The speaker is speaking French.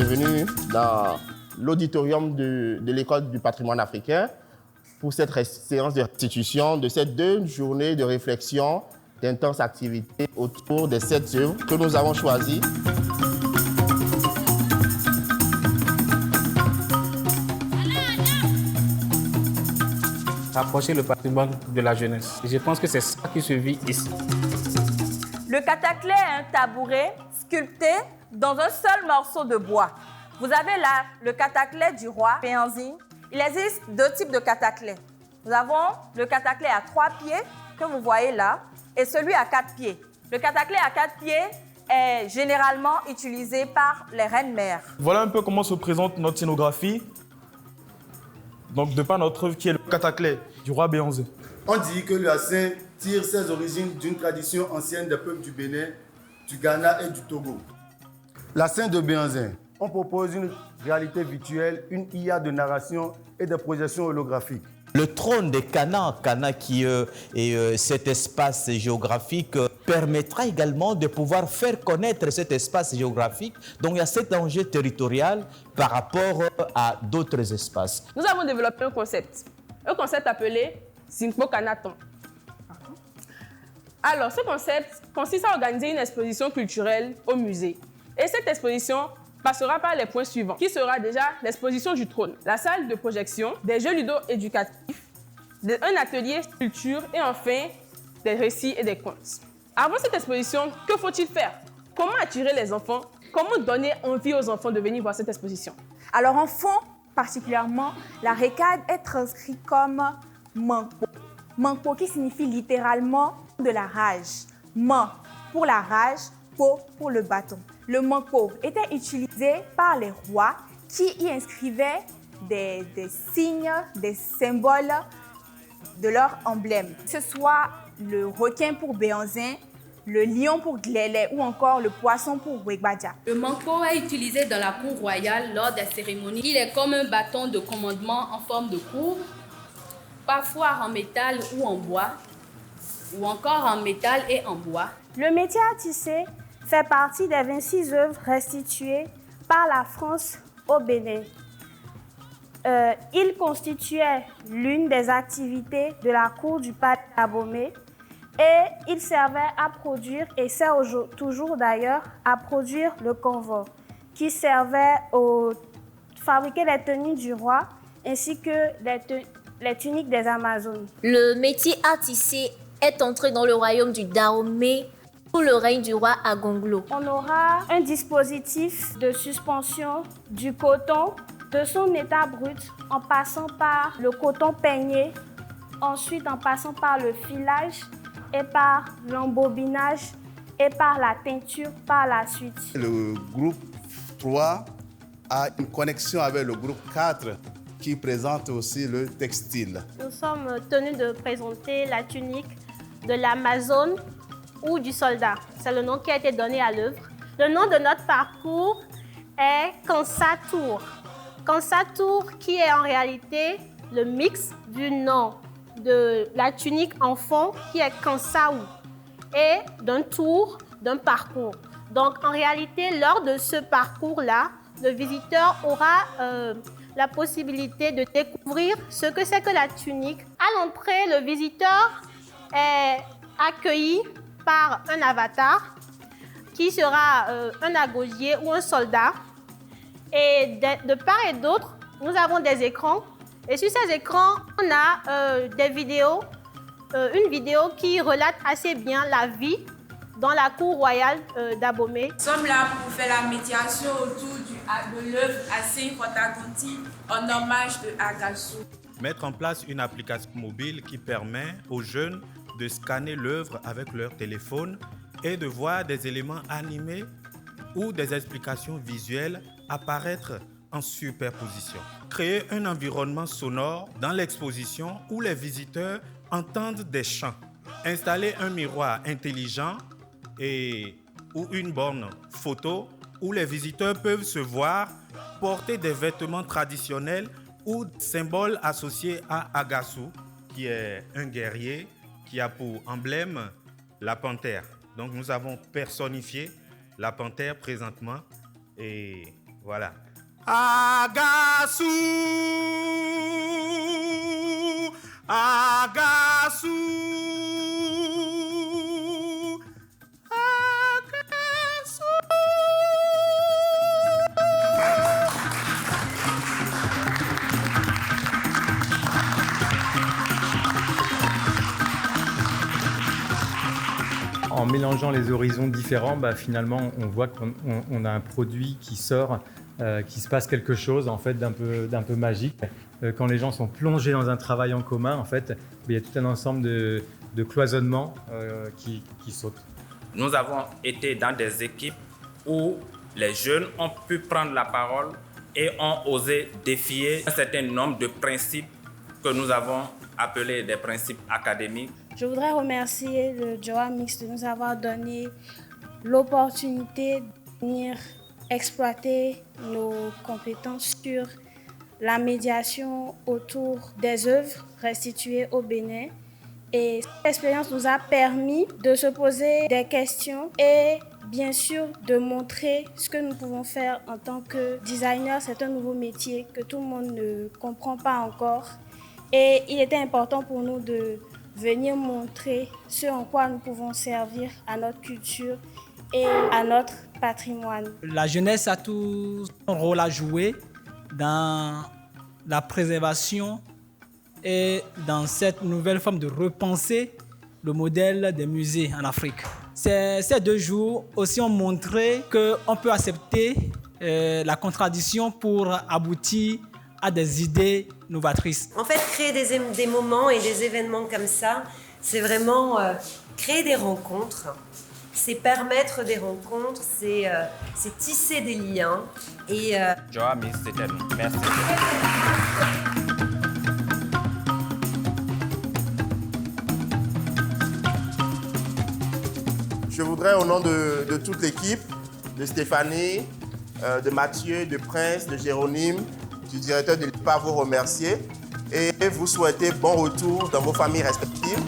bienvenue dans l'auditorium de l'École du patrimoine africain pour cette séance de restitution de ces 2 journées de réflexion, d'intenses activités autour des 7 œuvres que nous avons choisies. Rapprocher le patrimoine de la jeunesse. Et je pense que c'est ça qui se vit ici. Le cataclès est un tabouret sculpté dans un seul morceau de bois. Vous avez là le cataclès du roi Béanzin. Il existe 2 types de cataclès. Nous avons le cataclès à 3 pieds, que vous voyez là, et celui à 4 pieds. Le cataclès à 4 pieds est généralement utilisé par les reines-mères. Voilà un peu comment se présente notre scénographie. Donc, de par notre œuvre qui est le cataclès du roi Béanzin. On dit que le Hassin tire ses origines d'une tradition ancienne des peuples du Bénin, du Ghana et du Togo. L'Hassin de Béanzin. On propose une réalité virtuelle, une IA de narration et de projection holographique. Le trône de Cana qui est cet espace géographique permettra également de pouvoir faire connaître cet espace géographique. Donc il y a cet enjeu territorial par rapport à d'autres espaces. Nous avons développé un concept appelé Zinkpo Kanaton. Alors ce concept consiste à organiser une exposition culturelle au musée. Et cette exposition passera par les points suivants, qui sera déjà l'exposition du trône, la salle de projection, des jeux ludo-éducatifs, un atelier sculpture et enfin des récits et des contes. Avant cette exposition, que faut-il faire? Comment attirer les enfants? Comment donner envie aux enfants de venir voir cette exposition? Alors en fond, particulièrement, la récade est transcrite comme Mankpo. Mankpo qui signifie littéralement de la rage. Man pour la rage, Po pour le bâton. Le Mankpo était utilisé par les rois qui y inscrivaient des signes, des symboles de leur emblème. Que ce soit le requin pour Béanzin, le lion pour Glélé ou encore le poisson pour Wegbadia. Le Mankpo est utilisé dans la cour royale lors des cérémonies. Il est comme un bâton de commandement en forme de courbe, parfois en métal ou en bois, ou encore en métal et en bois. Le métier à tisser fait partie des 26 œuvres restituées par la France au Bénin. Il constituait l'une des activités de la cour du palais d'Abomey et il servait à produire, et sert toujours d'ailleurs, à produire le convoi qui servait à fabriquer les tenues du roi ainsi que les tuniques des Amazones. Le métier à tisser est entré dans le royaume du Dahomey sous le règne du roi Agonglo. On aura un dispositif de suspension du coton de son état brut en passant par le coton peigné, ensuite en passant par le filage et par l'embobinage et par la teinture par la suite. Le groupe 3 a une connexion avec le groupe 4 qui présente aussi le textile. Nous sommes tenus de présenter la tunique de l'Amazone ou du soldat. C'est le nom qui a été donné à l'œuvre. Le nom de notre parcours est Kansa Tour. Kansa Tour qui est en réalité le mix du nom de la tunique en fond qui est Kansaou et d'un tour, d'un parcours. Donc en réalité, lors de ce parcours-là, le visiteur aura la possibilité de découvrir ce que c'est que la tunique. À l'entrée, le visiteur est accueilli par un avatar qui sera un agosier ou un soldat. Et de part et d'autre, nous avons des écrans. Et sur ces écrans, on a des vidéos, une vidéo qui relate assez bien la vie dans la cour royale d'Abomey. Nous sommes là pour faire la médiation autour de l'œuvre Hassin Kotakonti en hommage de Agassou. Mettre en place une application mobile qui permet aux jeunes de scanner l'œuvre avec leur téléphone et de voir des éléments animés ou des explications visuelles apparaître en superposition. Créer un environnement sonore dans l'exposition où les visiteurs entendent des chants. Installer un miroir intelligent ou une borne photo où les visiteurs peuvent se voir porter des vêtements traditionnels ou symboles associés à Agassou, qui est un guerrier qui a pour emblème la panthère. Donc nous avons personnifié la panthère présentement et Voilà. Agasu, Agasu, Agasu. En mélangeant les horizons différents, finalement, on voit qu'on a un produit qui sort, qui se passe quelque chose en fait d'un peu magique. Quand les gens sont plongés dans un travail en commun, en fait, il y a tout un ensemble de cloisonnements qui sautent. Nous avons été dans des équipes où les jeunes ont pu prendre la parole et ont osé défier un certain nombre de principes que nous avons appelés des principes académiques. Je voudrais remercier le Joa Mix de nous avoir donné l'opportunité de venir exploiter nos compétences sur la médiation autour des œuvres restituées au Bénin. Et cette expérience nous a permis de se poser des questions et bien sûr de montrer ce que nous pouvons faire en tant que designer. C'est un nouveau métier que tout le monde ne comprend pas encore. Et il était important pour nous de venir montrer ce en quoi nous pouvons servir à notre culture et à notre patrimoine. La jeunesse a tout un rôle à jouer dans la préservation et dans cette nouvelle forme de repenser le modèle des musées en Afrique. Ces 2 jours aussi ont montré qu'on peut accepter la contradiction pour aboutir à des idées novatrices. En fait, créer des moments et des événements comme ça, c'est vraiment créer des rencontres, c'est permettre des rencontres, c'est tisser des liens. Et Joa Mix, c'était nous. Merci. Je voudrais, au nom de toute l'équipe, de Stéphanie, de Mathieu, de Prince, de Jérôme, du directeur de l'IPA, vous remercier et vous souhaiter bon retour dans vos familles respectives.